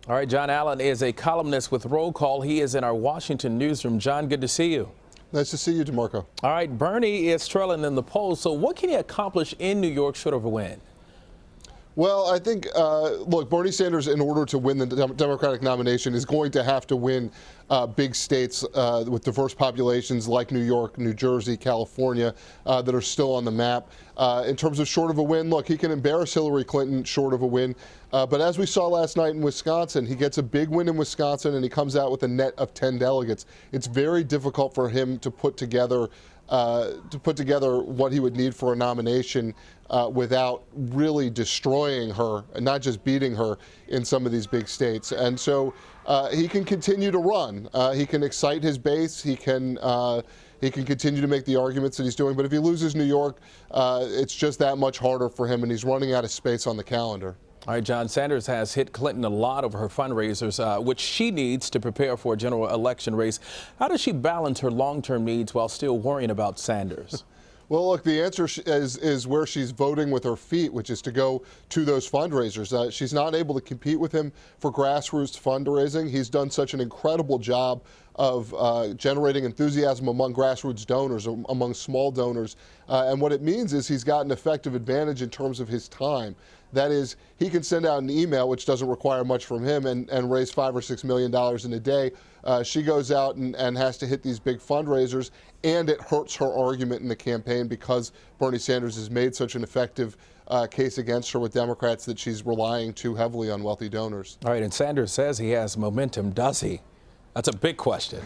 All right, Jon Allen is a columnist with Roll Call. He is in our Washington newsroom. John, good to see you. Nice to see you, DeMarco. All right, Bernie is trailing in the polls. So what can he accomplish in New York short of a win? Well, I think, look, Bernie Sanders, in order to win the Democratic nomination, is going to have to win big states with diverse populations like New York, New Jersey, California, that are still on the map. In terms of short of a win, look, he can embarrass Hillary Clinton short of a win. But as we saw last night in Wisconsin, he gets a big win in Wisconsin and he comes out with a net of 10 delegates. It's very difficult for him to put together what he would need for a nomination without really destroying her and not just beating her in some of these big states. And so he can continue to run. He can excite his base. He can continue to make the arguments that he's doing. But if he loses New York, it's just that much harder for him, and he's running out of space on the calendar. All right, John, Sanders has hit Clinton a lot over her fundraisers, which she needs to prepare for a general election race. How does she balance her long-term needs while still worrying about Sanders? Well, look, the answer is where she's voting with her feet, which is to go to those fundraisers. She's not able to compete with him for grassroots fundraising. He's done such an incredible job of generating enthusiasm among grassroots donors, among small donors. And what it means is he's got an effective advantage in terms of his time. That is, he can send out an email, which doesn't require much from him, and raise $5 or $6 million in a day. She goes out and has to hit these big fundraisers, and it hurts her argument in the campaign because Bernie Sanders has made such an effective case against her with Democrats that she's relying too heavily on wealthy donors. All right, and Sanders says he has momentum, does he? That's a big question.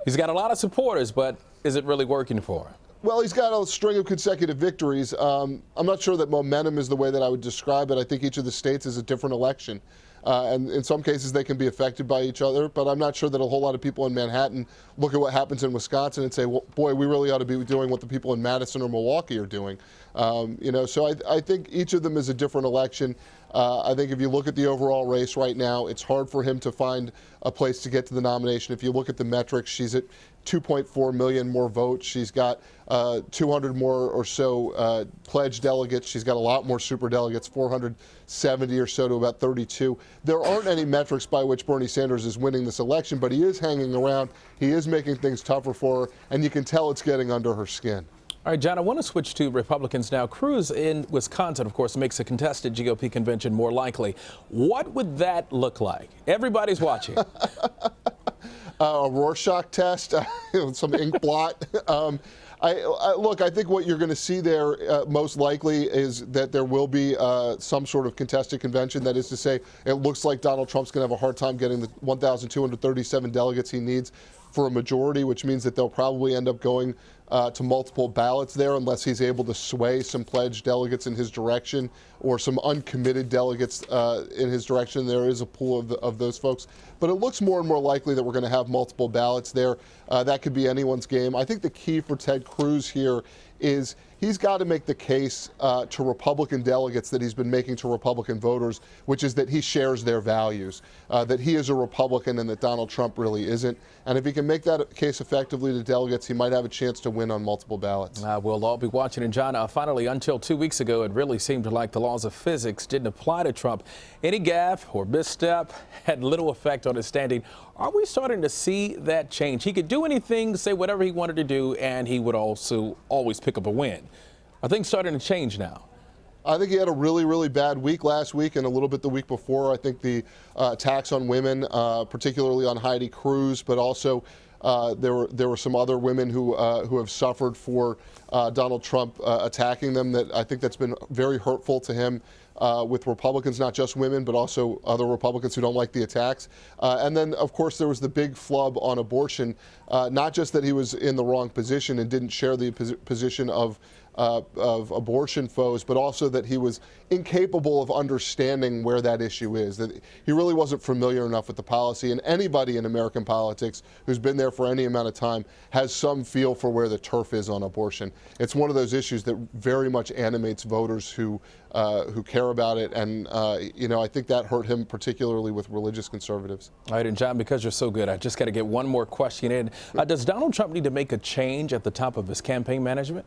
He's got a lot of supporters, but is it really working for him? Well, he's got a string of consecutive victories. I'm not sure that momentum is the way that I would describe it. I think each of the states is a different election. And in some cases, they can be affected by each other. But I'm not sure that a whole lot of people in Manhattan look at what happens in Wisconsin and say, well, boy, we really ought to be doing what the people in Madison or Milwaukee are doing. So I think each of them is a different election. I think if you look at the overall race right now, it's hard for him to find a place to get to the nomination. If you look at the metrics, she's at 2.4 million more votes. She's got 200 more or so pledged delegates. She's got a lot more super delegates, 470 or so to about 32. There aren't any metrics by which Bernie Sanders is winning this election, but he is hanging around. He is making things tougher for her, and you can tell it's getting under her skin. All right, John, I want to switch to Republicans now. Cruz in Wisconsin, of course, makes a contested GOP convention more likely. What would that look like? Everybody's watching. A Rorschach test, some ink blot. Look, I think what you're going to see there most likely is that there will be some sort of contested convention. That is to say, it looks like Donald Trump's going to have a hard time getting the 1,237 delegates he needs for a majority, which means that they'll probably end up going to multiple ballots there unless he's able to sway some pledged delegates in his direction or some uncommitted delegates in his direction. There is a pool of those folks. But it looks more and more likely that we're going to have multiple ballots there. That could be anyone's game. I think the key for Ted Cruz here is he's got to make the case to Republican delegates that he's been making to Republican voters, which is that he shares their values, that he is a Republican and that Donald Trump really isn't. And if he can make that case effectively to delegates, he might have a chance to win on multiple ballots. We'll all be watching. And John, finally, until 2 weeks ago, it really seemed like the laws of physics didn't apply to Trump. Any gaffe or misstep had little effect on his standing. Are we starting to see that change? He could do anything, say whatever he wanted to do, and he would also always pick up a win. Are things starting to change now? I think he had a really, really bad week last week and a little bit the week before. I think the attacks on women, particularly on Heidi Cruz, but also there were some other women who have suffered for Donald Trump attacking them. That I think that's been very hurtful to him with Republicans, not just women, but also other Republicans who don't like the attacks. And then, of course, there was the big flub on abortion. Not just that he was in the wrong position and didn't share the position of abortion foes, but also that he was incapable of understanding where that issue is, that he really wasn't familiar enough with the policy. And anybody in American politics who's been there for any amount of time has some feel for where the turf is on abortion. It's one of those issues that very much animates voters who care about it. And, I think that hurt him particularly with religious conservatives. All right, and John, because you're so good, I just got to get one more question in. Does Donald Trump need to make a change at the top of his campaign management?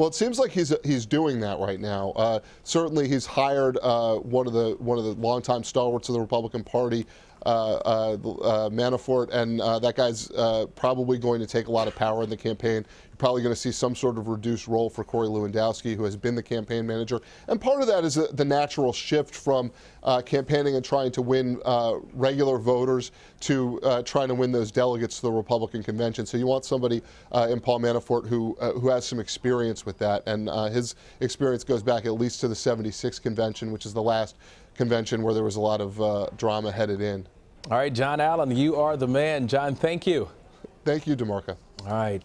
Well, it seems like he's doing that right now. Certainly, he's hired one of the longtime stalwarts of the Republican Party, Manafort, and that guy's probably going to take a lot of power in the campaign. You're probably going to see some sort of reduced role for Corey Lewandowski, who has been the campaign manager. And part of that is the natural shift from campaigning and trying to win regular voters to trying to win those delegates to the Republican convention. So you want somebody in Paul Manafort who has some experience with that, and his experience goes back at least to the '76 convention, which is the last convention where there was a lot of drama headed in. All right, Jon Allen, you are the man. Jon, thank you. Thank you, DeMarco. All right.